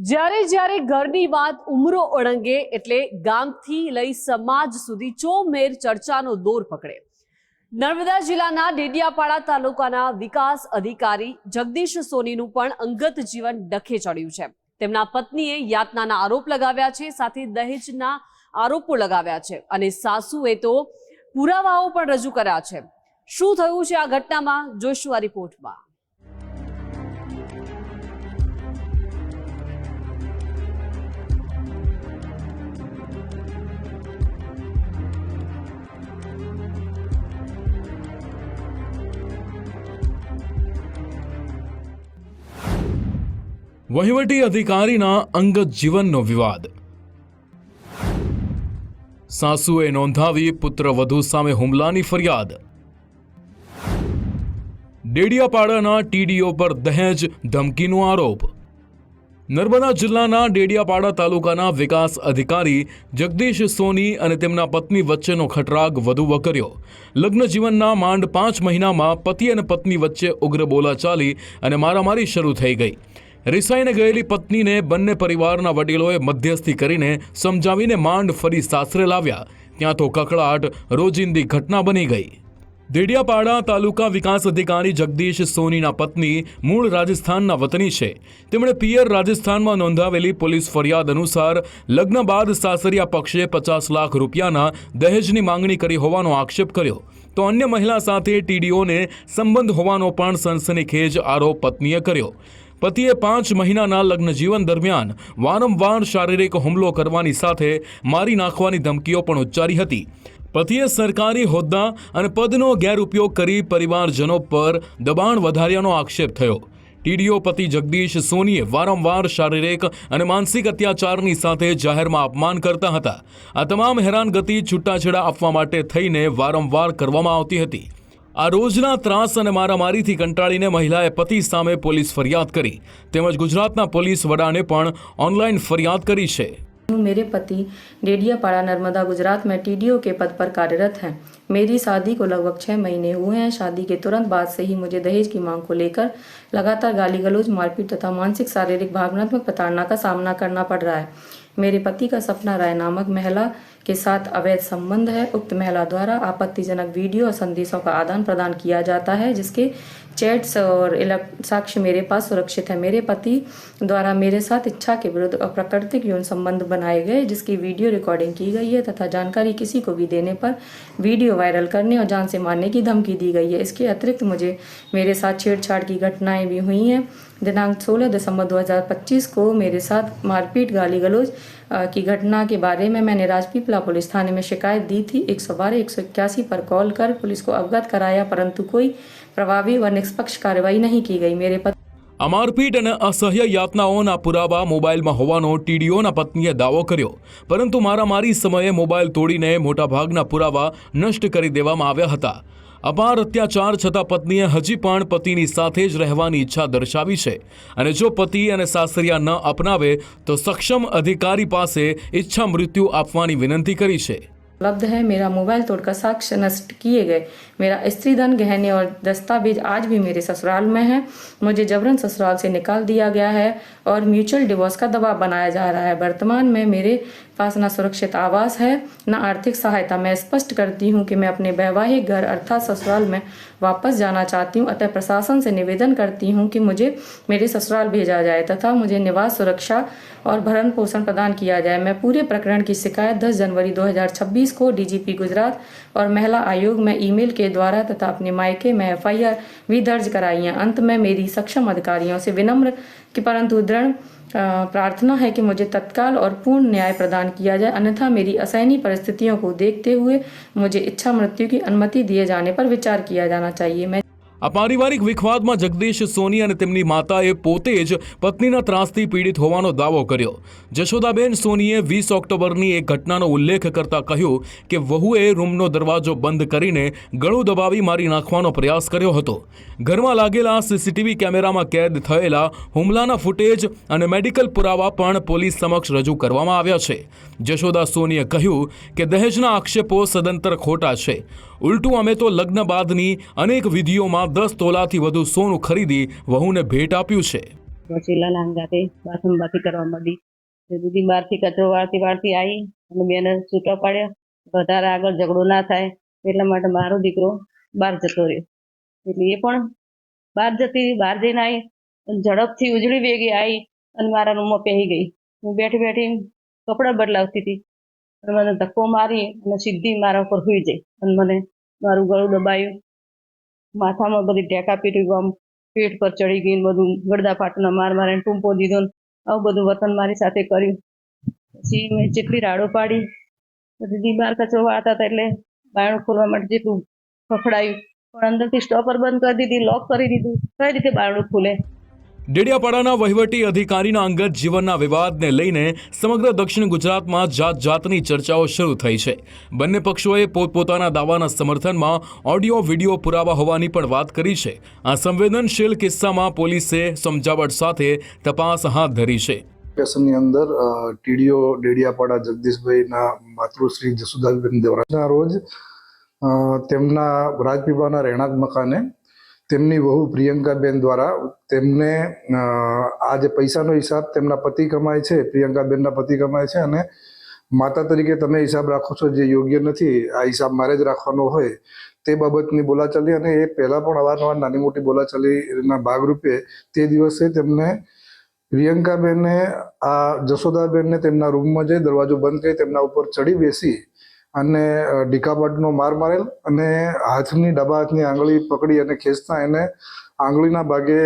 જ્યારે જ્યારે ઘરની વાત ઉમરો ઓળંગે એટલે ગામથી લઈ સમાજ સુધી ચોમેર ચર્ચાનો દોર પકડે। નર્મદા જિલ્લાના ડેડિયાપાડા તાલુકાના વિકાસ અધિકારી જગદીશ સોનીનું પણ અંગત જીવન ડખે ચડ્યું છે। તેમના પત્નીએ યાતનાના આરોપ લગાવ્યા છે, સાથે દહેજના આરોપો લગાવ્યા છે અને સાસુએ તો પુરાવાઓ પણ રજૂ કર્યા છે। શું થયું છે આ ઘટનામાં, જોઈશું આ રિપોર્ટમાં। વહીવટી અધિકારીના અંગત જીવનનો વિવાદ। સાસુએ નોંધાવી પુત્રવધુ સામે હુમલાની ફરિયાદ। ડેડિયાપાડાના ટીડીઓ પર દહેજ ધમકીનો આરોપ। નર્મદા જિલ્લાના ડેડિયાપાડા તાલુકાના વિકાસ અધિકારી જગદીશ સોની અને તેમના પત્ની વચ્ચેનો ખટરાગ વધુ વકર્યો। લગ્ન જીવનના માંડ 5 મહિનામાં પતિ અને પત્ની વચ્ચે ઉગ્ર બોલાચાલી અને મારામારી શરૂ થઈ ગઈ। રિસાઈને ગયેલી પત્નીને બંને પરિવારના વડીલોએ મધ્યસ્થી કરીને સમજાવીને માંડ ફરી સાસરે લાવ્યા। ત્યાં તો કકળાટ રોજિંદી ઘટના બની ગઈ। ડેડિયાપાડા તાલુકા વિકાસ અધિકારી જગદીશ સોનીના પત્ની મૂળ રાજસ્થાનના વતની છે। તેમણે પિયર રાજસ્થાનમાં નોંધાવેલી પોલીસ ફરિયાદ અનુસાર લગ્ન બાદ સાસરિયા પક્ષે 50 લાખ રૂપિયાના દહેજની માંગણી કરી હોવાનો આક્ષેપ કર્યો, તો અન્ય મહિલા સાથે ટીડીઓને સંબંધ હોવાનો પણ સનસનીખેજ આરોપ પત્નીએ કર્યો। પતિએ 5 મહિનાના લગ્ન જીવન દરમિયાન વારંવાર શારીરિક હુમલો કરવાની સાથે મારી નાખવાની ધમકીઓ પણ ઉચ્ચારી હતી। પતિએ સરકારી હોદ્દા અને પદનો ગેરઉપયોગ કરી પરિવારજનો પર દબાણ વધાર્યાનો આક્ષેપ થયો। ટીડીઓ પતિ જગદીશ સોનીએ વારંવાર શારીરિક અને માનસિક અત્યાચારની સાથે જાહેરમાં અપમાન કરતા હતા। આ તમામ હેરાનગતિ છૂટાછેડા આપવા માટે થઈને વારંવાર કરવામાં આવતી હતી। આ રોજના ત્રાસ અને મારામારીથી કંટાળીને મહિલાએ પતિ સામે પોલીસ ફરિયાદ કરી, તેમજ ગુજરાતના પોલીસ વડાને પણ ઓનલાઈન ફરિયાદ કરી છે। मेरे पति डेडियापाड़ा नर्मदा गुजरात में टीडीओ के पद पर कार्यरत हैं। मेरी शादी को लगभग 6 महीने हुए हैं। शादी के तुरंत बाद से ही मुझे दहेज की मांग को लेकर लगातार गाली गलौज, मारपीट तथा मानसिक, शारीरिक, भावनात्मक प्रताड़ना का सामना करना पड़ रहा है। मेरे पति का सपना राय नामक महिला के साथ अवैध संबंध है। उक्त महिला द्वारा आपत्तिजनक वीडियो और संदेशों का आदान प्रदान किया जाता है, जिसके चैट्स और साक्ष्य मेरे पास सुरक्षित है। मेरे पति द्वारा मेरे साथ इच्छा के विरुद्ध अप्राकृतिक यौन संबंध बनाए गए, जिसकी वीडियो रिकॉर्डिंग की गई है तथा जानकारी किसी को भी देने पर वीडियो वायरल करने और जान से मारने की धमकी दी गई है। इसके अतिरिक्त मुझे मेरे साथ छेड़छाड़ की घटनाएं भी हुई हैं। दिनांक 16 दिसंबर 2025 को मेरे साथ मारपीट, गाली गलौज की घटना के बारे में मैंने राजपीपला पुलिस थाने में शिकायत दी थी। 112 181 पर कॉल कर पुलिस को अवगत कराया, परंतु कोई प्रभावी व निष्पक्ष कार्रवाई नहीं की गई। मेरे पति આ મારપીટ અને અસહ્ય યાતનાઓના પુરાવા મોબાઈલમાં હોવાનો ટીડીઓના પત્નીએ દાવો કર્યો, પરંતુ મારામારી સમયે મોબાઈલ તોડીને મોટાભાગના પુરાવા નષ્ટ કરી દેવામાં આવ્યા હતા। અપાર અત્યાચાર છતાં પત્નીએ હજી પણ પતિની સાથે જ રહેવાની ઈચ્છા દર્શાવી છે અને જો પતિ અને સાસરિયા ન અપનાવે તો સક્ષમ અધિકારી પાસે ઈચ્છા મૃત્યુ આપવાની વિનંતી કરી છે। उपलब्ध है। मेरा मोबाइल तोड़कर साक्ष्य नष्ट किए गए। मेरा स्त्री धन, गहने और दस्तावेज आज भी मेरे ससुराल में है। मुझे जबरन ससुराल से निकाल दिया गया है और म्यूचुअल डिवोर्स का दबाव बनाया जा रहा है। वर्तमान में मेरे पास न सुरक्षित आवास है, न आर्थिक सहायता। मैं स्पष्ट करती हूँ कि मैं अपने वैवाहिक घर अर्थात ससुराल में वापस जाना चाहती हूँ। अतः प्रशासन से निवेदन करती हूँ कि मुझे मेरे ससुराल भेजा जाए तथा मुझे निवास, सुरक्षा और भरण पोषण प्रदान किया जाए। मैं पूरे प्रकरण की शिकायत 10 जनवरी 2026 को डीजीपी गुजरात और महिला आयोग में ईमेल के द्वारा तथा अपने मायके में FIR भी दर्ज कराई है। अंत में मेरी सक्षम अधिकारियों से विनम्र कि परंतु दृढ़ प्रार्थना है कि मुझे तत्काल और पूर्ण न्याय प्रदान किया जाए, अन्यथा मेरी असहनीय परिस्थितियों को देखते हुए मुझे इच्छा मृत्यु की अनुमति दिए जाने पर विचार किया जाना चाहिए। मैं આ પારિવારિક વિખવાદમાં જગદીશ સોની અને તેમની માતાએ પોતે જ પત્નીના ત્રાસથી પીડિત હોવાનો દાવો કર્યો। જશોદાબેન સોનીએ 20 ઓક્ટોબરની એક ઘટનાનો ઉલ્લેખ કરતા કહ્યું કે વહુએ રૂમનો દરવાજો બંધ કરીને ગળું દબાવી મારી નાખવાનો પ્રયાસ કર્યો હતો। ઘરમાં લાગેલા સીસીટીવી કેમેરામાં કેદ થયેલા હુમલાના ફૂટેજ અને મેડિકલ પુરાવા પણ પોલીસ સમક્ષ રજૂ કરવામાં આવ્યા છે। જશોદા સોનીએ કહ્યું કે દહેજના આક્ષેપો સદંતર ખોટા છે। ઉલટું અમે તો લગ્ન બાદની અનેક વિધિઓમાં 10 તોલાથી વધુ સોનું ખરીદી વહુને ભેટ આપ્યું છે। પછી લલાંગ જાતે બાથી કરવા માંડી. તો દીદી બહારથી કચરો વાળતી આવી અને બેને છૂટા પાડ્યા. વધારે આગળ ઝઘડો ના થાય એટલા માટે મારો દીકરો બહાર જતો રહ્યો. એટલે એ પણ બહાર જઈને આવી અને ઝડપથી ઉજળી વેગી આવી અને મારા રૂમમાં પહેરી ગઈ. હું બેઠી કપડાં બદલાવતી હતી અને મને ધક્કો મારી અને સીધી મારા ઉપર સુઈ જઈ અને મને મારું ગળું દબાયું, માથામાં બધી ટેકા પીટી, આમ પેટ પર ચડી ગઈ, બધું ગળદા પાટના મારીને ટૂંપો દીધો ને આવું બધું વર્તન મારી સાથે કર્યું. પછી મેં જેટલી રાડો પાડી, દીદી બહાર કચરો વાળતા હતા એટલે બારણું ખોલવા માટે જેટલું ખખડાયું પણ અંદરથી સ્ટોપર બંધ કરી દીધી, લોક કરી દીધું. કઈ રીતે બારણું ખુલે? ડેડિયાપાડાના વહીવટી અધિકારીના અંગત જીવનના વિવાદને લઈને સમગ્ર દક્ષિણ ગુજરાતમાં જાતની ચર્ચાઓ શરૂ થઈ છે. બંને પક્ષોએ પોતપોતાના દાવાના સમર્થનમાં ઓડિયો વિડીયો પુરાવા હોવાની પણ વાત કરી છે. આ સંવેદનશીલ કિસ્સામાં પોલીસે સમજાવટ સાથે તપાસ હાથ ધરી છે. સ્ટેશનની અંદર ટીડીઓ ડેડિયાપાડા જગદીશભાઈના માતૃશ્રી જસુદાબેન દેવરાજના રોજ તેમના રાજપીપળાના રહેણાંક મકાને તેમની વહુ પ્રિયંકાબેન દ્વારા તેમને આ જે પૈસાનો હિસાબ તેમના પતિ કમાય છે, પ્રિયંકાબેનના પતિ કમાય છે અને માતા તરીકે તમે હિસાબ રાખો છો જે યોગ્ય નથી, આ હિસાબ મારે જ રાખવાનો હોય તે બાબતની બોલાચાલી. અને એ પહેલાં પણ અવારનવાર નાની મોટી બોલાચાલીના ભાગરૂપે તે દિવસે તેમને પ્રિયંકાબેને આ જશોદાબેનને તેમના રૂમમાં જઈ દરવાજો બંધ કરી તેમના ઉપર ચડી બેસી અને ડીકાપાટનો માર મારેલ અને હાથની ડાબા હાથની આંગળી પકડી અને ખેંચતા એને આંગળીના ભાગે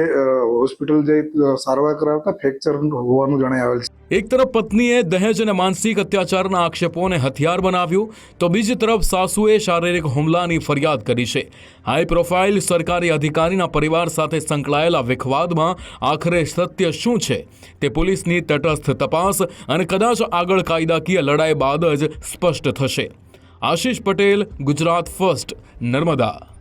હોસ્પિટલ જઈ સારવાર કરાવતા ફ્રેક્ચર હોવાનું જણાઈ આવેલ છે. એક તરફ પત્નીએ દહેજ અને માનસિક અત્યાચારના આક્ષેપોને હથિયાર બનાવ્યું તો બીજી તરફ સાસુએ શારીરિક હુમલાની ફરિયાદ કરી છે. હાઈ પ્રોફાઇલ સરકારી અધિકારીના પરિવાર સાથે સંકળાયેલા વિખવાદમાં આખરે સત્ય શું છે તે પોલીસની તટસ્થ તપાસ અને કદાચ આગળ કાયદાકીય લડાઈ બાદ જ સ્પષ્ટ થશે. આશીષ પટેલ, ગુજરાત ફર્સ્ટ, નર્મદા.